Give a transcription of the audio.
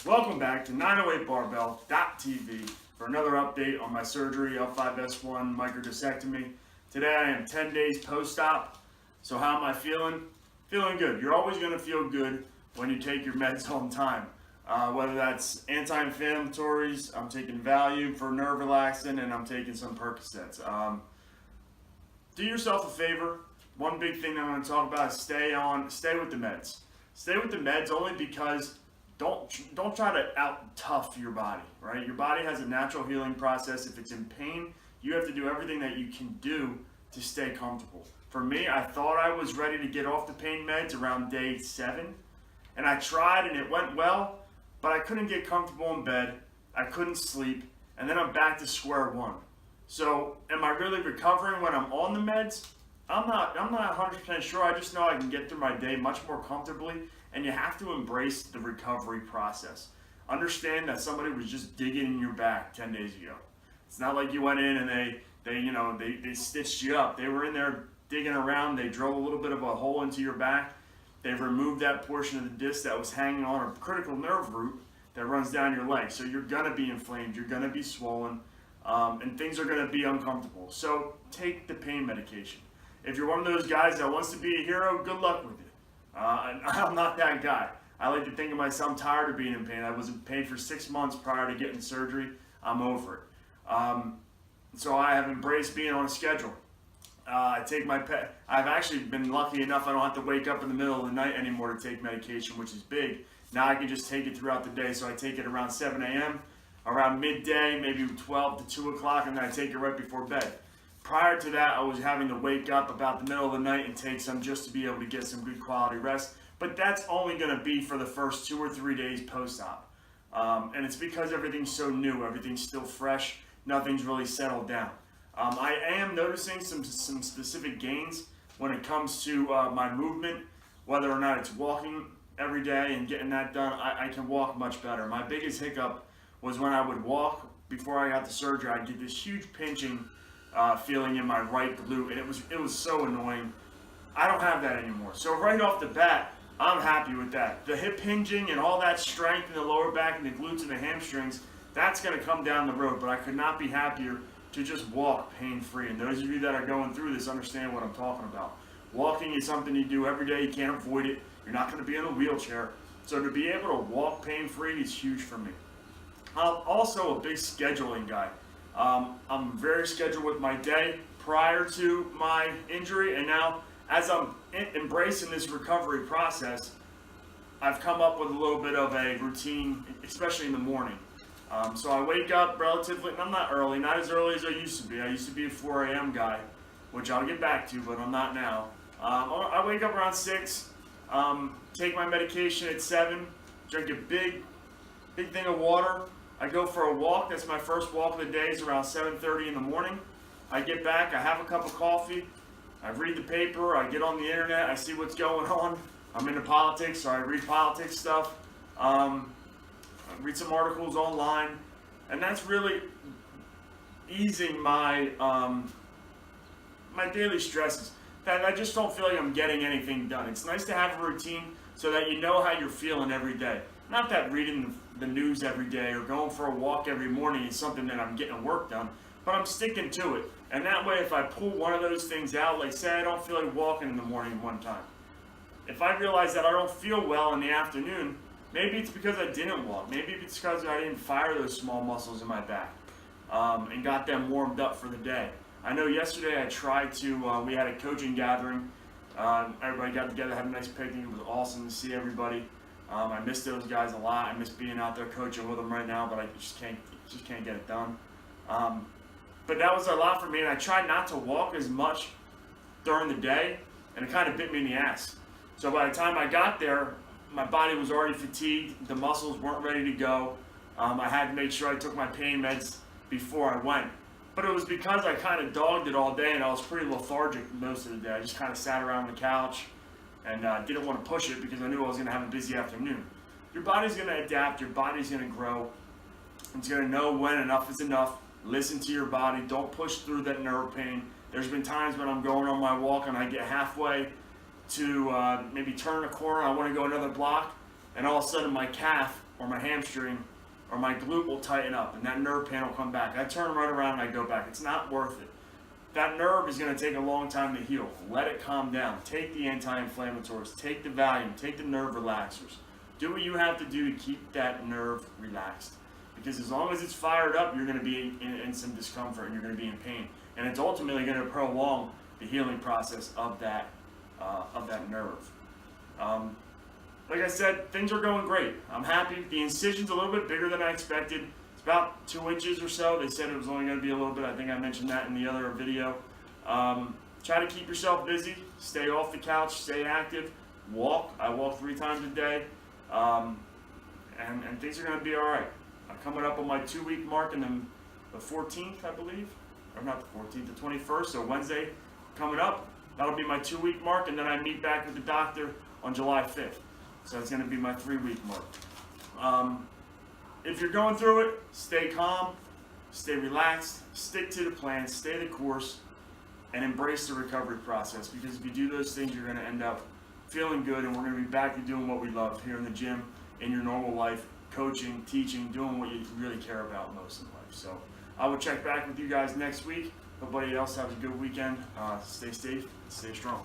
Welcome back to 908barbell.tv for another update on my surgery, L5S1 microdiscectomy. Today I am 10 days post-op. So how am I feeling? Feeling good. You're always going to feel good when you take your meds on time. Whether that's anti-inflammatories, I'm taking Valium for nerve relaxant, and I'm taking some Percocets. Do yourself a favor. One big thing I'm going to talk about is stay with the meds. Stay with the meds only because don't try to out-tough your body, right? Your body has a natural healing process. If it's in pain, you have to do everything that you can do to stay comfortable. For me, I thought I was ready to get off the pain meds around day 7, and I tried and it went well, but I couldn't get comfortable in bed. I couldn't sleep, and then I'm back to square one. So, am I really recovering when I'm on the meds? I'm not 100% sure. I just know I can get through my day much more comfortably, and you have to embrace the recovery process. Understand that somebody was just digging in your back 10 days ago. It's not like you went in and they stitched you up. They were in there digging around. They drilled a little bit of a hole into your back. They've removed that portion of the disc that was hanging on a critical nerve root that runs down your leg. So you're gonna be inflamed, you're gonna be swollen, and things are gonna be uncomfortable. So take the pain medication. If you're one of those guys that wants to be a hero, good luck with it. I'm not that guy. I like to think of myself, I'm tired of being in pain. I was in pain for 6 months prior to getting surgery. I'm over it. So I have embraced being on a schedule. I take my I've actually been lucky enough I don't have to wake up in the middle of the night anymore to take medication, which is big. Now I can just take it throughout the day. So I take it around 7 a.m., around midday, maybe 12 to 2 o'clock, and then I take it right before bed. Prior to that, I was having to wake up about the middle of the night and take some just to be able to get some good quality rest. But that's only going to be for the first 2 or 3 days post-op. And it's because everything's so new, everything's still fresh, nothing's really settled down. I am noticing some specific gains when it comes to my movement, whether or not it's walking every day and getting that done. I can walk much better. My biggest hiccup was when I would walk before I got the surgery. I'd get this huge pinching feeling in my right glute, and it was so annoying. I don't have that anymore. So right off the bat, I'm happy with that. The hip hinging and all that strength in the lower back and the glutes and the hamstrings, that's going to come down the road, but I could not be happier to just walk pain-free. And those of you that are going through this understand what I'm talking about. Walking is something you do every day. You can't avoid it. You're not going to be in a wheelchair. So to be able to walk pain-free is huge for me. I'm also a big scheduling guy. I'm very scheduled with my day prior to my injury, and now as I'm embracing this recovery process, I've come up with a little bit of a routine, especially in the morning. So I wake up relatively, and I'm not early, not as early as I used to be. I used to be a 4 a.m. guy, which I'll get back to, but I'm not now. I wake up around 6, take my medication at 7, drink a big thing of water. I go for a walk. That's my first walk of the day. It's around 7:30 in the morning. I get back. I have a cup of coffee. I read the paper. I get on the internet. I see what's going on. I'm into politics, so I read politics stuff. I read some articles online, and that's really easing my my daily stresses. That I just don't feel like I'm getting anything done. It's nice to have a routine so that you know how you're feeling every day. Not that reading the news every day or going for a walk every morning is something that I'm getting work done, but I'm sticking to it. And that way, if I pull one of those things out, like say I don't feel like walking in the morning one time, if I realize that I don't feel well in the afternoon, maybe it's because I didn't walk. Maybe it's because I didn't fire those small muscles in my back and got them warmed up for the day. I know yesterday I tried to, we had a coaching gathering. Everybody got together, had a nice picnic. It was awesome to see everybody. I miss those guys a lot. I miss being out there coaching with them right now, but I just can't get it done. But that was a lot for me, and I tried not to walk as much during the day, and it kind of bit me in the ass. So by the time I got there, my body was already fatigued. The muscles weren't ready to go. I had to make sure I took my pain meds before I went. But it was because I kind of dogged it all day, and I was pretty lethargic most of the day. I just kind of sat around the couch and didn't want to push it because I knew I was going to have a busy afternoon. Your body's going to adapt. Your body's going to grow. It's going to know when enough is enough. Listen to your body. Don't push through that nerve pain. There's been times when I'm going on my walk and I get halfway to maybe turn a corner. I want to go another block, and all of a sudden my calf or my hamstring or my glute will tighten up and that nerve pain will come back. I turn right around and I go back. It's not worth it. That nerve is going to take a long time to heal. Let it calm down. Take the anti-inflammatories. Take the Valium. Take the nerve relaxers. Do what you have to do to keep that nerve relaxed. Because as long as it's fired up, you're going to be in some discomfort and you're going to be in pain. And it's ultimately going to prolong the healing process of that nerve. Like I said, things are going great. I'm happy. The incision's a little bit bigger than I expected. It's about 2 inches or so. They said it was only going to be a little bit. I think I mentioned that in the other video. Try to keep yourself busy. Stay off the couch. Stay active. Walk. I walk 3 times a day. And things are going to be all right. I'm coming up on my 2-week mark, and then the 14th, I believe. Or not the 14th, the 21st. So Wednesday coming up. That'll be my 2-week mark, and then I meet back with the doctor on July 5th. So it's going to be my 3-week mark. If you're going through it, stay calm, stay relaxed, stick to the plan, stay the course, and embrace the recovery process. Because if you do those things, you're going to end up feeling good, and we're going to be back to doing what we love here in the gym, in your normal life, coaching, teaching, doing what you really care about most in life. So I will check back with you guys next week. Everybody else have a good weekend. Stay safe, stay strong.